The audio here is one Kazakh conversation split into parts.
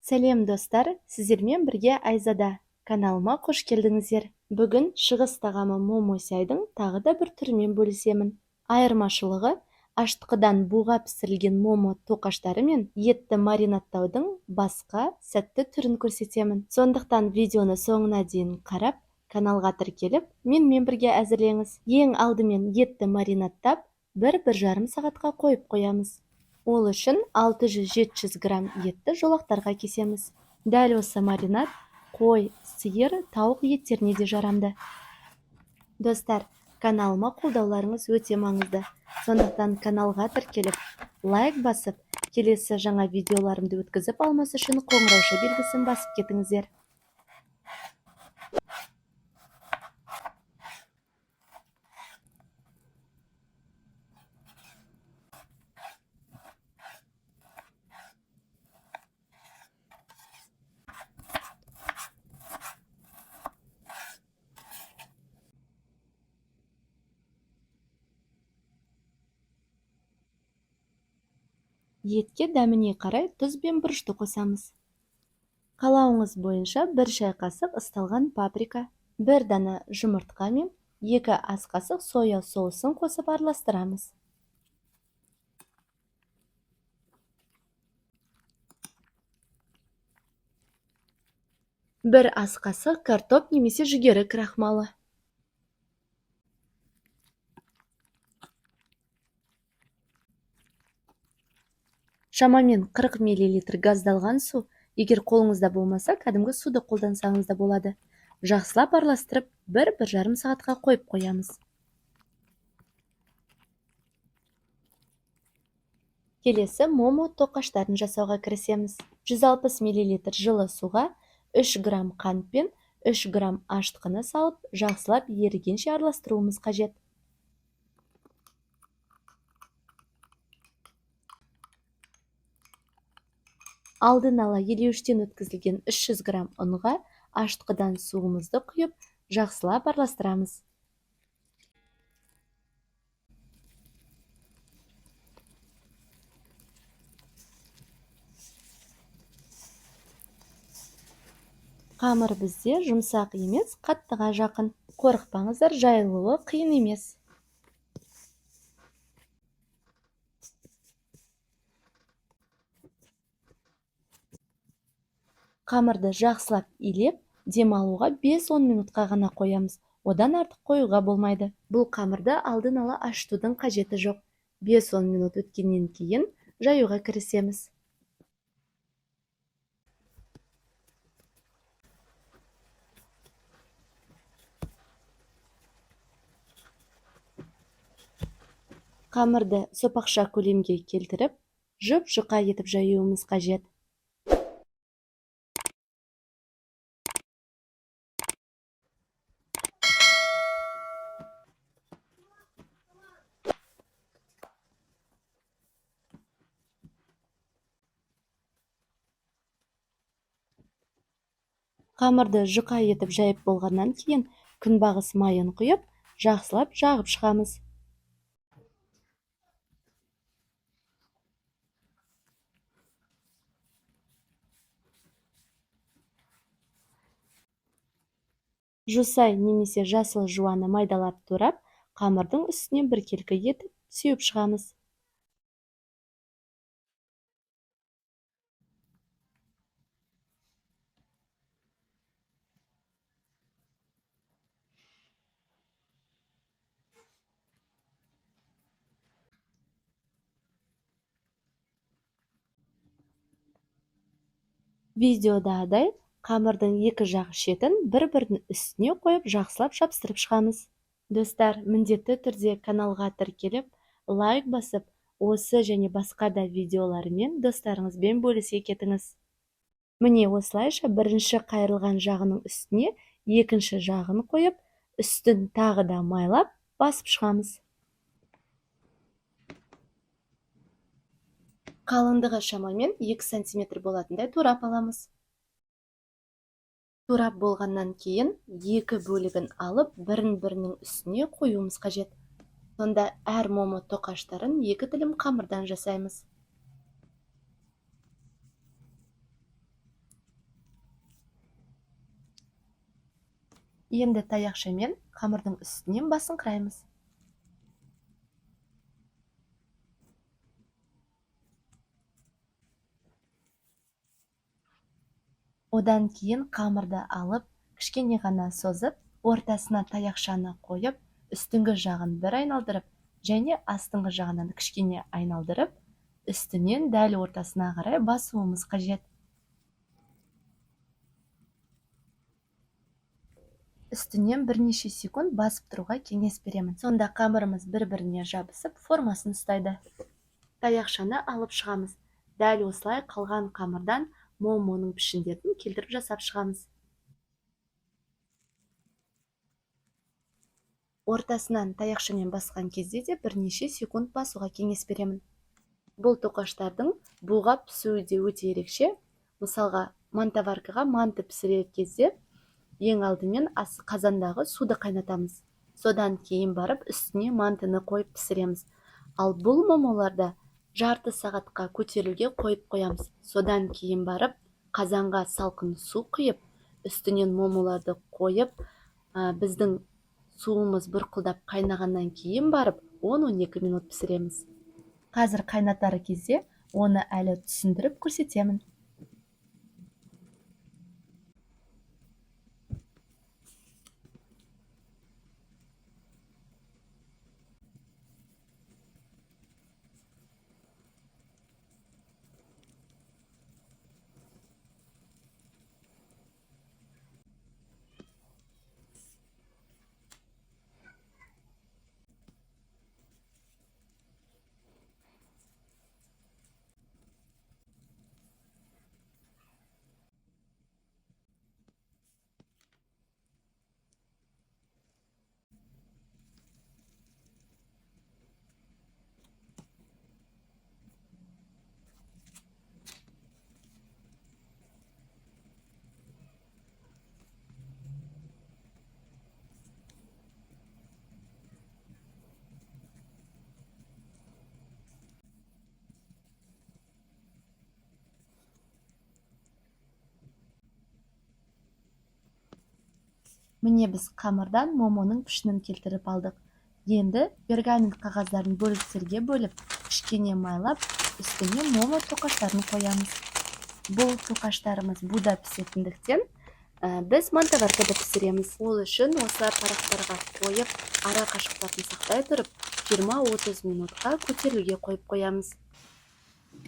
Сәлем достар, сіздермен бірге Айзада. Каналыма қош келдіңіздер. Бүгін шығыс тағамы момосайдың тағы да бір түрімен бөлісемін. Айырмашылығы, аштықыдан буға пісірілген момо тоқаштары мен етті маринаттаудың басқа сәтті түрін көрсетемін. Сондықтан видеоны соңына дейін қарап, каналға тіркеліп, менімен бірге әзірлеңіз. Ең алдымен етті маринаттап, 1-1,5 сағатқа қойып қоямыз. Ол үшін 600-700 грамм етті жолақтарға кесеміз. Дәл осы маринад қой, сиыр, тауық еттеріне де жарамды. Достар, каналыма қолдауларыңыз өте маңызды. Сондықтан каналға тіркеліп, лайк басып, келесі жаңа видеоларымды өткізіп алмас үшін қоңырауша белгісін басып кетіңіздер. Етке дәміне қарай тұз бен бұрышты қосамыз. Қалауыңыз бойынша 1 шай қасық ысталған паприка, 1 дана жұмыртқа мен 2 ас қасық соя соусын қосып араластырамыз. Бір ас қасық картоп немесе жүгері крахмалы. Шамамен 40 мл газдалған су, егер қолыңызда болмаса, кәдімгі суды қолдансаңыз да болады. Жақсылап араластырып, 1-1,5 сағатқа қойып қоямыз. Келесі момо тоқаштарын жасауға кірісеміз. 160 мл жылы суға 3 грамм қант пен 3 грамм аштықыны салып, жақсылап ерігенше араластыруымыз қажет. Алдын ала елеуіштен өткізілген 300 грамм ұнға аштықыдан суымызды құйып, жақсылап араластырамыз. Қамыр бізде жұмсақ емес, қаттыға жақын. Қорықпаңыздар, жайылуы қиын емес. Қамырды жақсылап илеп, демалуға 5-10 минутқа ғана қоямыз. Одан артық қоюға болмайды. Бұл қамырды алдын ала ашытудың қажеті жоқ. 5-10 минут өткеннен кейін жаюға кірісеміз. Қамырды сопақша көлемге келтіріп, жұп-жұқа етіп жаюымыз қажет. Қамырды жұқа етіп жайып болғаннан кейін күнбағыс майын құйып, жақсылап жағып шығамыз. Жусай немесе жасыл жуаны майдалап турап, қамырдың үстіне біркелкі етіп сеуіп шығамыз. Видеодағыдай қамырдың екі жақ шетін бір-бірінің үстіне қойып жақсылап жабыстырып шығамыз. Достар, міндетті түрде каналға тіркеліп, лайк басып, осы және басқа да видеоларымен достарыңызбен бөлісе кетіңіз. Міне осылайша бірінші қайырылған жағының үстіне екінші жағын қойып, үстін тағы да майлап, басып шығамыз. Қалыңдығы шамамен 2 см болатындай турап аламыз. Турап болғаннан кейін екі бөлігін алып, бірін-бірінің үстіне қоюымыз қажет. Сонда әр момо тоқаштарын 2 тілім қамырдан жасаймыз. Енді таяқшамен қамырдың үстінен басыңқыраймыз. Одан кейін қамырды алып, кішкене ғана созып, ортасына таяқшаны қойып, үстіңгі жағын бір айналдырып, және астыңғы жағынан кішкене айналдырып, үстінен дәл ортасына қарай басуымыз қажет. Үстінен бірнеше секунд басып тұруға кеңес беремін. Сонда қамырымыз бір-біріне жабысып, формасын ұстайды. Таяқшаны алып шығамыз. Дәл осылай қалған қамырдан момоның пішіндерін келтіріп жасап шығамыз. Ортасынан таяқшамен басқан кезде де бірнеше секунд басуға кеңес беремін. Бұл тоқаштардың буға пісуі де өте ерекше. Мысалға, мантоваркаға манты пісірер кезде ең алдымен қазандағы суды қайнатамыз. Содан кейін барып үстіне мантыны қойып пісіреміз. Ал бұл момоларда жарты сағатқа көтерілуге қойып қоямыз. Содан кейін барып қазанға салқын су құйып, үстінен момоларды қойып, біздің суымыз бұрқылдап қайнағаннан кейін барып 10-12 минут пісіреміз. Қазір қайнатар кезде оны әлі түсіндіріп көрсетемін. Міне біз қамырдан момоның пішінін келтіріп алдық. Енді пергамент қағаздарын бөліктерге бөліп, кішкене майлап, үстіне момо тоқаштарын қоямыз. Бұл тоқаштарымыз буда пісетіндіктен, біз мантоваркада пісіреміз. Ол үшін осы парақтарға қойып, ара қашықтығын сақтай тұрып, 20-30 минутқа көтерілуге қойып қоямыз.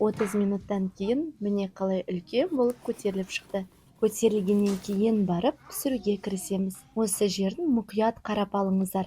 30 минуттан кейін міне қалай үлкен болып көтеріліп шықты. Көтерілгеннен кейін барып пісіруге кірісеміз. Осы жерін мұқият қарап алыңыздар.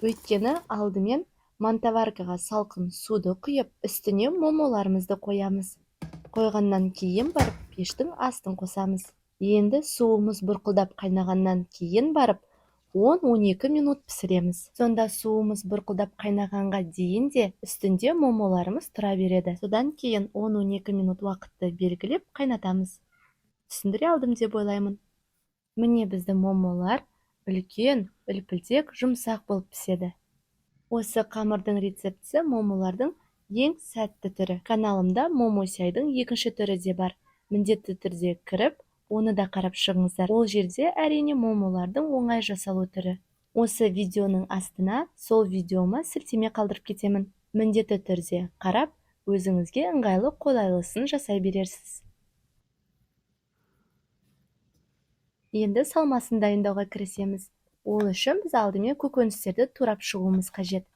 Өйткені алдымен мантоваркаға салқын суды құйып, үстіне момоларымызды қоямыз. Қойғаннан кейін барып пештің астын қосамыз. Енді суымыз бұрқылдап қайнағаннан кейін барып 10-12 минут пісіреміз. Сонда суымыз бұрқылдап қайнағанға дейін де үстінде момоларымыз тұра береді. Содан кейін 10-12 минут уақытты белгілеп қайнатамыз. Түсіндіре алдым деп ойлаймын. Міне біздің момолар үлкен, үлпілдек, жұмсақ болып піседі. Осы қамырдың рецептісі момолардың ең сәтті түрі. Каналымда момосайдың екінші түрі де бар. Міндетті түрде кіріп, оны да қарап шығыңыздар. Ол жерде әрине момолардың оңай жасалу түрі. Осы видеоның астына сол видеома сілтеме қалдырып кетемін. Міндетті түрде қарап, өзіңізге ыңғайлы қолайлысын жасай берерсіз. Енді салмасын дайындауға кірісеміз. Ол үшін біз алдымен көкөністерді турап шығуымыз қажет.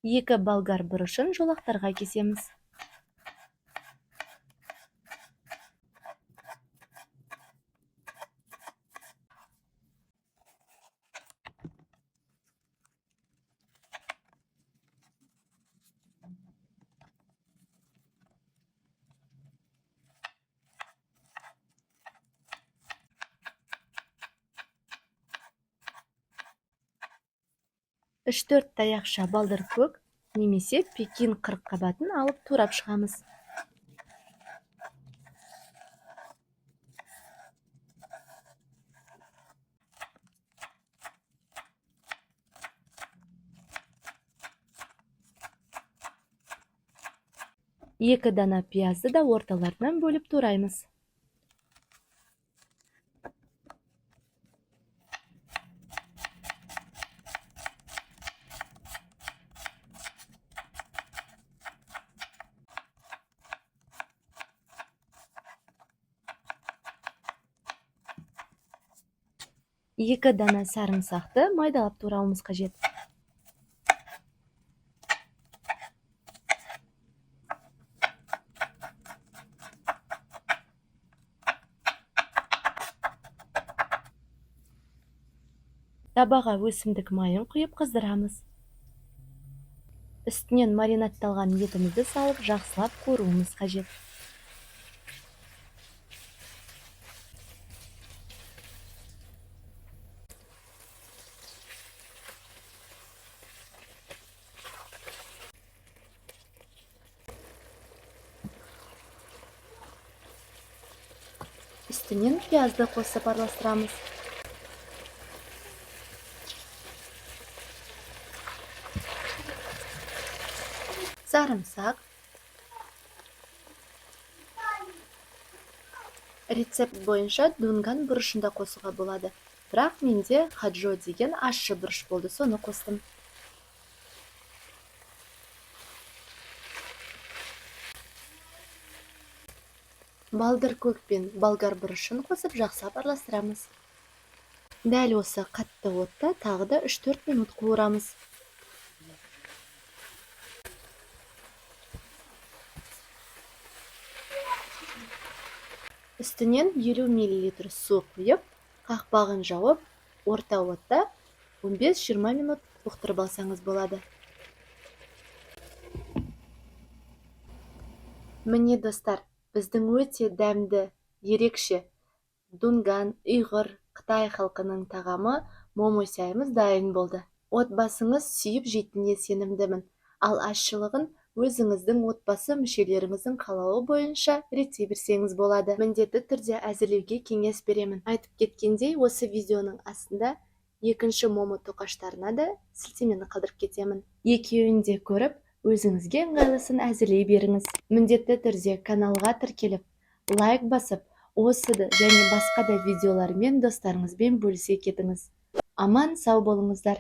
2 болгар бұрышын жолақтарға кесеміз. Үш-төрт таяқша балдыр көк немесе пекин қырыққабатын алып турап шығамыз. Екі дана пиязды да орталарынан бөліп тураймыз. 2 дана сарымсақты майдалап турауымыз қажет. Табаға өсімдік майын құйып қыздырамыз. Үстінен маринадталған етімізді салып, жақсылап қуыруымыз қажет. Үстінен пиязды қосып араластырамыз. Сарымсақ. Рецепт бойынша дунган бұрышын да қосуға болады. Бірақ менде хаджо деген ащы бұрыш болды, соны қостым. Балдыр көк пен болгар бұрышын қосып жақсылап араластырамыз. Дәл осы қатты отта тағы да 3-4 минут қуырамыз. Үстінен 50 мл су құйып, қақпағын жауып, орта отта 15-20 минут бұқтырып алсаңыз болады. Міне достар, біздің өте дәмді, ерекше дунган, ұйғыр, Қытай халқының тағамы момосайымыз дайын болды. Отбасыңыз сүйіп жейтініне сенімдімін. Ал ащылығын өзіңіздің отбасы мүшелеріңіздің қалауы бойынша реттей берсеңіз болады. Міндетті түрде әзірлеуге кеңес беремін. Айтып кеткендей, осы видеоның астында екінші момо тоқаштарына да сілтемені қалдырып кетемін. Екеуін де көріп, өзіңізге ыңғайлысын әзірлей беріңіз. Міндетті түрде каналға тіркеліп, лайк басып, осыды және басқа да видеолармен достарыңызбен бөлісе кетіңіз. Аман сау болыңыздар.